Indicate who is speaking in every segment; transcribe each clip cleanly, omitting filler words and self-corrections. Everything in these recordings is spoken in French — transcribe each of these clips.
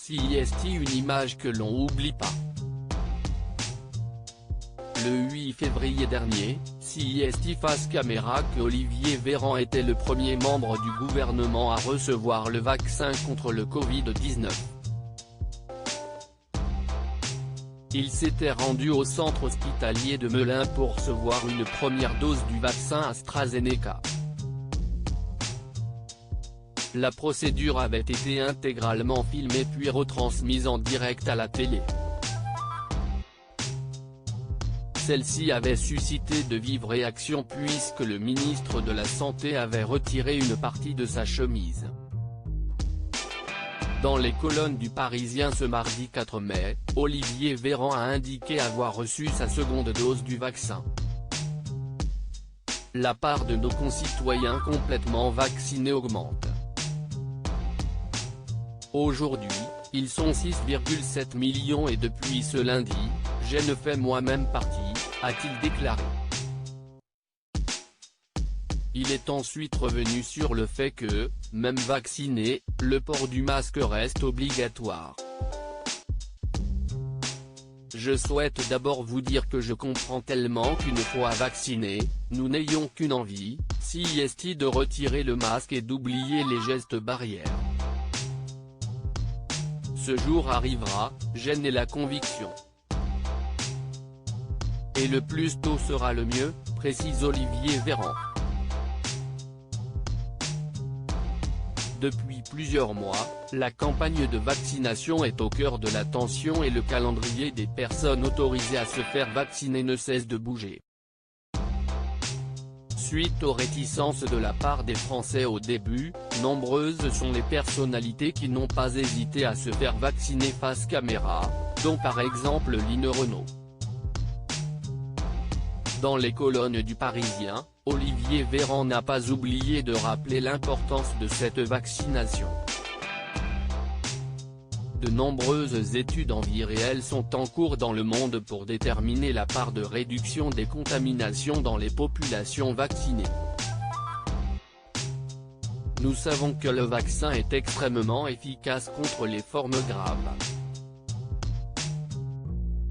Speaker 1: CIST, une image que l'on oublie pas. Le 8 février dernier, CIST face caméra que Olivier Véran était le premier membre du gouvernement à recevoir le vaccin contre le Covid-19. Il s'était rendu au centre hospitalier de Melun pour recevoir une première dose du vaccin AstraZeneca. La procédure avait été intégralement filmée puis retransmise en direct à la télé. Celle-ci avait suscité de vives réactions puisque le ministre de la Santé avait retiré une partie de sa chemise. Dans les colonnes du Parisien ce mardi 4 mai, Olivier Véran a indiqué avoir reçu sa seconde dose du vaccin. La part de nos concitoyens complètement vaccinés augmente. Aujourd'hui, ils sont 6,7 millions et depuis ce lundi, j'en fais moi-même partie, a-t-il déclaré. Il est ensuite revenu sur le fait que, même vacciné, le port du masque reste obligatoire. Je souhaite d'abord vous dire que je comprends tellement qu'une fois vacciné, nous n'ayons qu'une envie, CIST, de retirer le masque et d'oublier les gestes barrières. Ce jour arrivera, j'en ai la conviction. Et le plus tôt sera le mieux, précise Olivier Véran. Depuis plusieurs mois, la campagne de vaccination est au cœur de l'attention et le calendrier des personnes autorisées à se faire vacciner ne cesse de bouger. Suite aux réticences de la part des Français au début, nombreuses sont les personnalités qui n'ont pas hésité à se faire vacciner face caméra, dont par exemple Line Renaud. Dans les colonnes du Parisien, Olivier Véran n'a pas oublié de rappeler l'importance de cette vaccination. De nombreuses études en vie réelle sont en cours dans le monde pour déterminer la part de réduction des contaminations dans les populations vaccinées. Nous savons que le vaccin est extrêmement efficace contre les formes graves.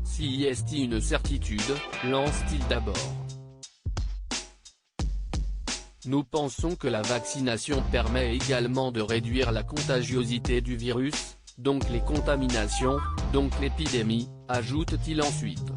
Speaker 1: CIST, une certitude, lance-t-il d'abord. Nous pensons que la vaccination permet également de réduire la contagiosité du virus, donc les contaminations, donc l'épidémie, ajoute-t-il ensuite.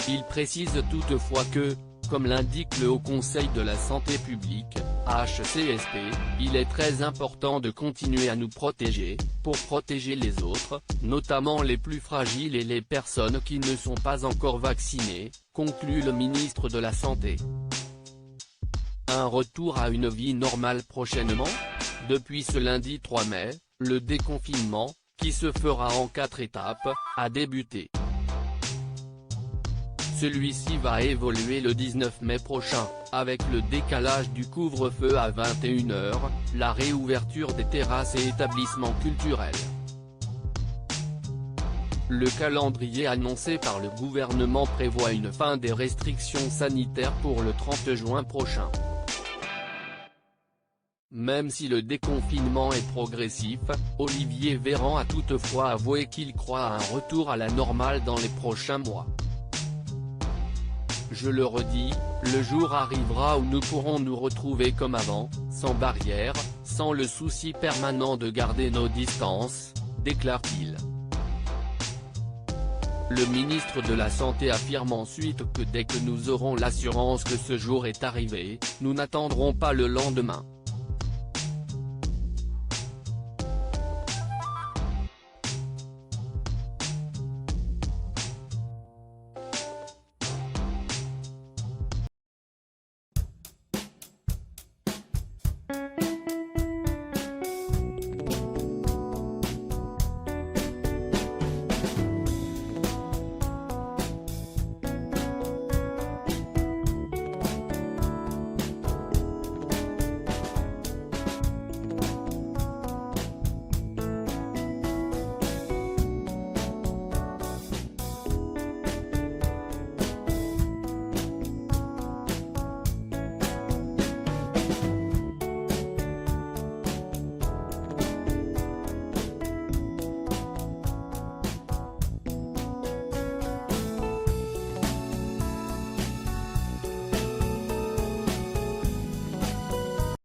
Speaker 1: Il précise toutefois que, comme l'indique le Haut Conseil de la Santé publique, HCSP, il est très important de continuer à nous protéger, pour protéger les autres, notamment les plus fragiles et les personnes qui ne sont pas encore vaccinées, conclut le ministre de la Santé. Un retour à une vie normale prochainement ? Depuis ce lundi 3 mai, le déconfinement, qui se fera en 4 étapes, a débuté. Celui-ci va évoluer le 19 mai prochain, avec le décalage du couvre-feu à 21 h, la réouverture des terrasses et établissements culturels. Le calendrier annoncé par le gouvernement prévoit une fin des restrictions sanitaires pour le 30 juin prochain. Même si le déconfinement est progressif, Olivier Véran a toutefois avoué qu'il croit à un retour à la normale dans les prochains mois. Je le redis, le jour arrivera où nous pourrons nous retrouver comme avant, sans barrière, sans le souci permanent de garder nos distances, déclare-t-il. Le ministre de la Santé affirme ensuite que dès que nous aurons l'assurance que ce jour est arrivé, nous n'attendrons pas le lendemain.